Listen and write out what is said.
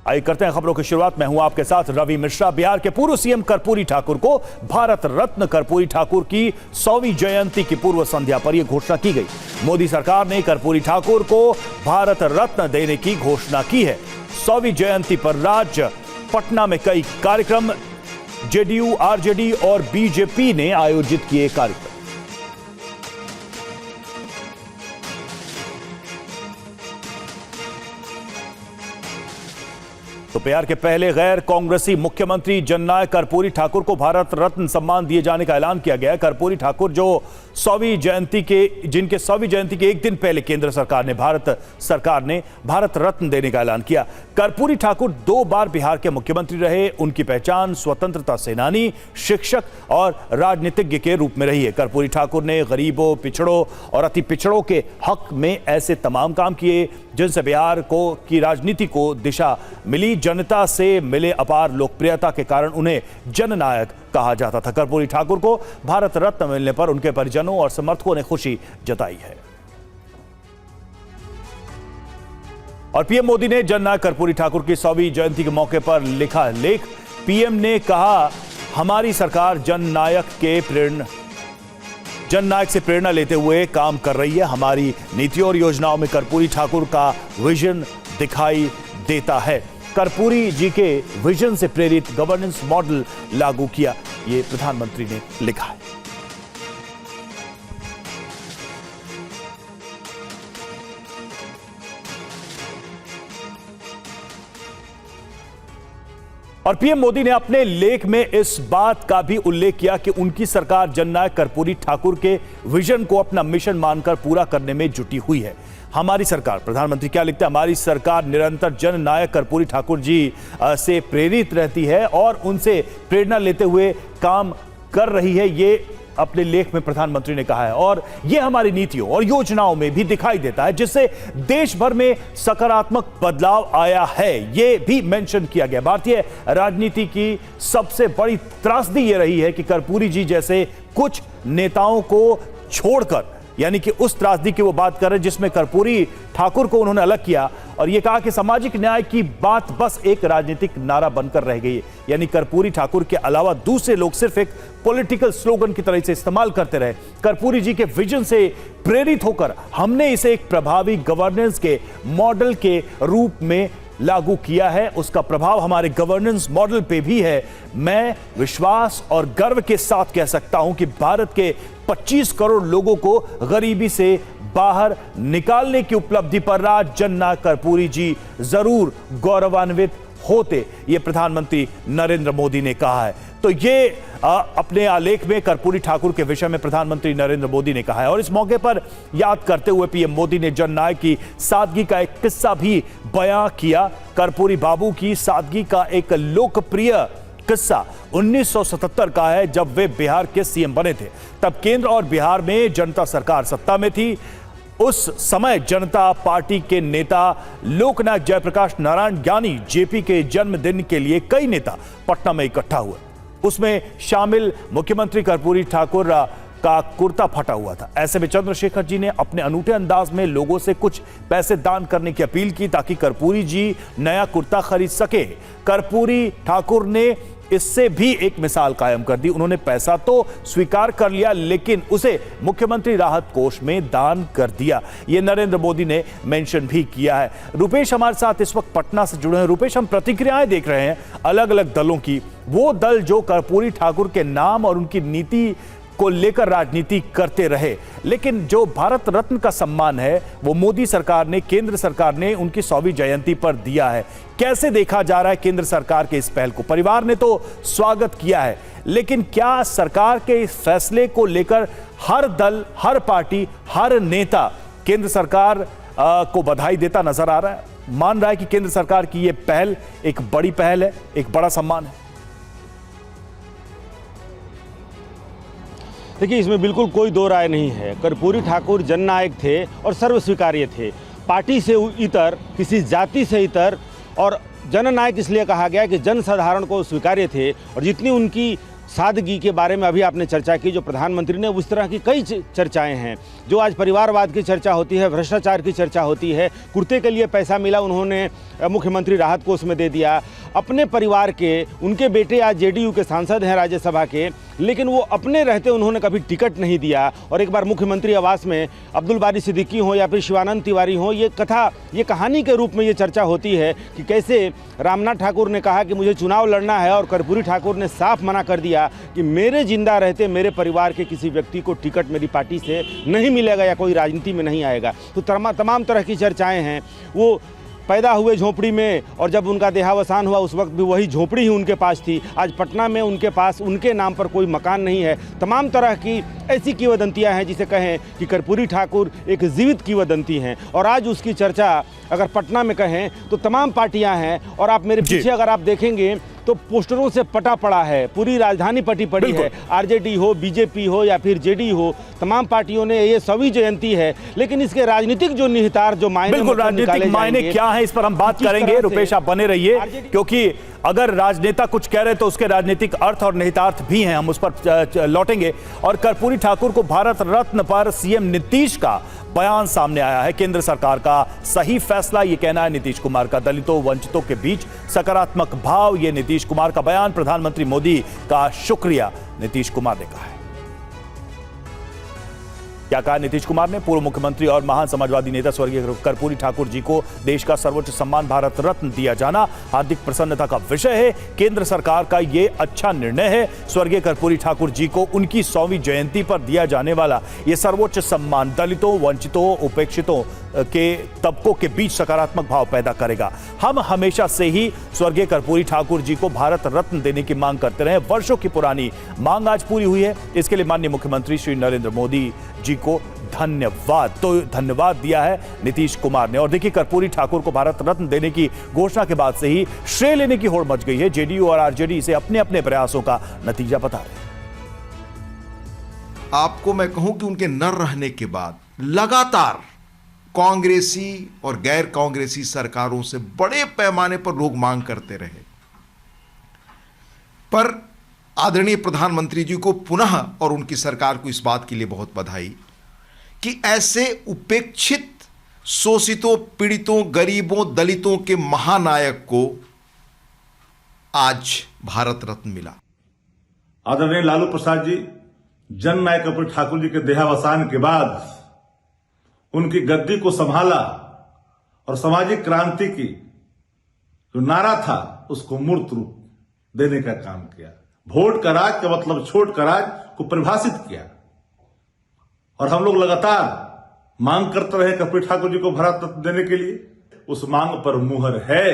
आइए करते हैं खबरों की शुरुआत। मैं हूं आपके साथ रवि मिश्रा। बिहार के पूर्व सीएम कर्पूरी ठाकुर को भारत रत्न कर्पूरी ठाकुर की 100वीं जयंती की पूर्व संध्या पर यह घोषणा की गई। मोदी सरकार ने कर्पूरी ठाकुर को भारत रत्न देने की घोषणा की है। 100वीं जयंती पर राज्य पटना में कई कार्यक्रम जेडीयू, आरजेडी और बीजेपी ने आयोजित किए कार्यक्रम। तो बिहार के पहले गैर कांग्रेसी मुख्यमंत्री जननायक कर्पूरी ठाकुर को भारत रत्न सम्मान दिए जाने का ऐलान किया गया। कर्पूरी ठाकुर जो 100वीं जयंती के एक दिन पहले केंद्र सरकार ने भारत रत्न देने का ऐलान किया। कर्पूरी ठाकुर 2 बार बिहार के मुख्यमंत्री रहे। उनकी पहचान स्वतंत्रता सेनानी, शिक्षक और राजनीतिज्ञ के रूप में रही है। कर्पूरी ठाकुर ने गरीबों, पिछड़ों और अति पिछड़ों के हक में ऐसे तमाम काम किए जिनसे बिहार की राजनीति को दिशा मिली। जनता से मिले अपार लोकप्रियता के कारण उन्हें जननायक कहा जाता था। कर्पूरी ठाकुर को भारत रत्न मिलने पर उनके परिजनों और समर्थकों ने खुशी जताई है। और पीएम मोदी ने जननायक कर्पूरी ठाकुर की 100वीं जयंती के मौके पर लिखा लेख। पीएम ने कहा, हमारी सरकार जननायक से प्रेरणा लेते हुए काम कर रही है। हमारी नीतियों और योजनाओं में कर्पूरी ठाकुर का विजन दिखाई देता है। कर्पूरी जी के विजन से प्रेरित गवर्नेंस मॉडल लागू किया, ये प्रधानमंत्री ने लिखा है। और पीएम मोदी ने अपने लेख में इस बात का भी उल्लेख किया कि उनकी सरकार जननायक कर्पूरी ठाकुर के विजन को अपना मिशन मानकर पूरा करने में जुटी हुई है। हमारी सरकार, प्रधानमंत्री क्या लिखते हैं, हमारी सरकार निरंतर जननायक कर्पूरी ठाकुर जी से प्रेरित रहती है और उनसे प्रेरणा लेते हुए काम कर रही है, ये अपने लेख में प्रधानमंत्री ने कहा है। और यह हमारी नीतियों और योजनाओं में भी दिखाई देता है, जिससे देश भर में सकारात्मक बदलाव आया है, यह भी मेंशन किया गया। भारतीय राजनीति की सबसे बड़ी त्रासदी यह रही है कि कर्पूरी जी जैसे कुछ नेताओं को छोड़कर, यानी कि उस त्रासदी की वो बात कर रहे हैं जिसमें कर्पूरी ठाकुर को उन्होंने अलग किया और ये कहा कि सामाजिक न्याय की बात बस एक राजनीतिक नारा बनकर रह गई है। यानी कर्पूरी ठाकुर के अलावा दूसरे लोग सिर्फ एक पॉलिटिकल स्लोगन की तरह से इस्तेमाल करते रहे। कर्पूरी जी के विजन से प्रेरित होकर हमने इसे एक प्रभावी गवर्नेंस के मॉडल के रूप में लागू किया है। उसका प्रभाव हमारे गवर्नेंस मॉडल पे भी है। मैं विश्वास और गर्व के साथ कह सकता हूं कि भारत के 25 करोड़ लोगों को गरीबी से बाहर निकालने की उपलब्धि पर राज जननायक कर्पूरी जी जरूर गौरवान्वित होते, ये प्रधानमंत्री नरेंद्र मोदी ने कहा है। तो ये अपने आलेख में कर्पूरी ठाकुर के विषय में प्रधानमंत्री नरेंद्र मोदी ने कहा है। और इस मौके पर याद करते हुए पीएम मोदी ने जननायक की सादगी का एक किस्सा भी बयां किया। कर्पूरी बाबू की सादगी का एक लोकप्रिय किस्सा 1977 का है, जब वे बिहार के सीएम बने थे। तब केंद्र और बिहार में जनता सरकार सत्ता में थी। उस समय जनता पार्टी के नेता लोकनायक जयप्रकाश नारायण ज्ञानी जेपी के जन्मदिन के लिए कई नेता पटना में इकट्ठा हुए। उसमें शामिल मुख्यमंत्री कर्पूरी ठाकुर का कुर्ता फटा हुआ था। ऐसे में चंद्रशेखर जी ने अपने अनूठे अंदाज में लोगों से कुछ पैसे दान करने की अपील की ताकि कर्पूरी जी नया कुर्ता खरीद सके। कर्पूरी ठाकुर ने इससे भी एक मिसाल कायम कर दी। उन्होंने पैसा तो स्वीकार कर लिया, लेकिन उसे मुख्यमंत्री राहत कोष में दान कर दिया। ये नरेंद्र मोदी ने मेंशन भी किया है। रुपेश हमारे साथ इस वक्त पटना से जुड़े हैं। रुपेश, हम प्रतिक्रियाएं देख रहे हैं अलग अलग दलों की। वो दल जो कर्पूरी ठाकुर के नाम और उनकी नीति को लेकर राजनीति करते रहे, लेकिन जो भारत रत्न का सम्मान है वो मोदी सरकार ने, केंद्र सरकार ने उनकी 100वीं जयंती पर दिया है। कैसे देखा जा रहा है केंद्र सरकार के इस पहल को? परिवार ने तो स्वागत किया है, लेकिन क्या सरकार के इस फैसले को लेकर हर दल, हर पार्टी, हर नेता केंद्र सरकार को बधाई देता नजर आ रहा है? मान रहा है कि केंद्र सरकार की यह पहल एक बड़ी पहल है, एक बड़ा सम्मान है? देखिए, इसमें बिल्कुल कोई दो राय नहीं है। कर्पूरी ठाकुर जननायक थे और सर्वस्वीकार्य थे। पार्टी से इतर, किसी जाति से इतर, और जननायक इसलिए कहा गया कि जनसाधारण को स्वीकार्य थे और जितनी उनकी सादगी के बारे में अभी आपने चर्चा की, जो प्रधानमंत्री ने, उस तरह की कई चर्चाएं हैं। जो आज परिवारवाद की चर्चा होती है, भ्रष्टाचार की चर्चा होती है, कुर्ते के लिए पैसा मिला, उन्होंने मुख्यमंत्री राहत कोष में दे दिया। अपने परिवार के, उनके बेटे आज जेडीयू के सांसद हैं राज्यसभा के, लेकिन वो अपने रहते उन्होंने कभी टिकट नहीं दिया। और एक बार मुख्यमंत्री आवास में अब्दुल बारी सिद्दीकी हो या फिर शिवानंद तिवारी हो, ये कहानी के रूप में ये चर्चा होती है कि कैसे रामनाथ ठाकुर ने कहा कि मुझे चुनाव लड़ना है और कर्पूरी ठाकुर ने साफ मना कर दिया कि मेरे जिंदा रहते मेरे परिवार के किसी व्यक्ति को टिकट मेरी पार्टी से नहीं मिलेगा या कोई राजनीति में नहीं आएगा। तो तमाम तरह की चर्चाएं हैं। वो पैदा हुए झोपड़ी में और जब उनका देहावसान हुआ उस वक्त भी वही झोपड़ी ही उनके पास थी। आज पटना में उनके पास उनके नाम पर कोई मकान नहीं है। तमाम तरह की ऐसी किंवदंतियां हैं जिसे कहें कि कर्पूरी ठाकुर एक जीवित किंवदंती हैं। और आज उसकी चर्चा अगर पटना में कहें तो तमाम पार्टियां हैं। और आप मेरे पीछे अगर आप देखेंगे तो पोस्टरों से पटा पड़ा है, पूरी राजधानी पटी पड़ी है। आरजेडी हो, बीजेपी हो या फिर जेडीयू हो, तमाम पार्टियों ने ये सभी जयंती है। लेकिन इसके राजनीतिक जो निहितार्थ, जो मायने, बिल्कुल राजनीतिक मायने क्या है, इस पर हम बात करेंगे। रुपेश, आप बने रहिए, क्योंकि अगर राजनेता कुछ कह रहे तो उसके राजनीतिक अर्थ और निहितार्थ भी हैं, हम उस पर लौटेंगे। और कर्पूरी ठाकुर को भारत रत्न पर सीएम नीतीश का बयान सामने आया है। केंद्र सरकार का सही फैसला, यह कहना है नीतीश कुमार का। दलितों वंचितों के बीच सकारात्मक भाव, यह नीतीश कुमार का बयान। प्रधानमंत्री मोदी का शुक्रिया, नीतीश कुमार ने कहा है। क्या कहा नीतीश कुमार ने? पूर्व मुख्यमंत्री और महान समाजवादी नेता स्वर्गीय कर्पूरी ठाकुर जी को देश का सर्वोच्च सम्मान भारत रत्न दिया जाना हार्दिक प्रसन्नता का विषय है। केंद्र सरकार का यह अच्छा निर्णय है। स्वर्गीय कर्पूरी ठाकुर जी को उनकी 100वीं जयंती पर दिया जाने वाला यह सर्वोच्च सम्मान दलितों, वंचितों, उपेक्षितों के तबकों के बीच सकारात्मक भाव पैदा करेगा। हम हमेशा से ही स्वर्गीय कर्पूरी ठाकुर जी को भारत रत्न देने की मांग करते रहे। वर्षों की पुरानी मांग आज पूरी हुई है। इसके लिए माननीय मुख्यमंत्री श्री नरेंद्र मोदी जी को धन्यवाद। तो धन्यवाद दिया है नीतीश कुमार ने। और देखिए, कर्पूरी ठाकुर को भारत रत्न देने की घोषणा के बाद से ही श्रेय लेने की होड़ मच गई है। जेडीयू और आरजेडी इसे अपने अपने प्रयासों का नतीजा बता रहे हैं। आपको मैं कहूं कि उनके न रहने के बाद लगातार कांग्रेसी और गैर कांग्रेसी सरकारों से बड़े पैमाने पर लोग मांग करते रहे, पर आदरणीय प्रधानमंत्री जी को पुनः और उनकी सरकार को इस बात के लिए बहुत बधाई कि ऐसे उपेक्षित, शोषितों, पीड़ितों, गरीबों, दलितों के महानायक को आज भारत रत्न मिला। आदरणीय लालू प्रसाद जी, जननायक कर्पूरी ठाकुर जी के देहावसान के बाद उनकी गद्दी को संभाला और सामाजिक क्रांति की जो नारा था उसको मूर्त रूप देने का काम किया। वोट का राज का मतलब छोट का राज को परिभाषित किया। और हम लोग लगातार मांग करते रहे कर्पूरी ठाकुर जी को भारत रत्न देने के लिए। उस मांग पर मुहर है।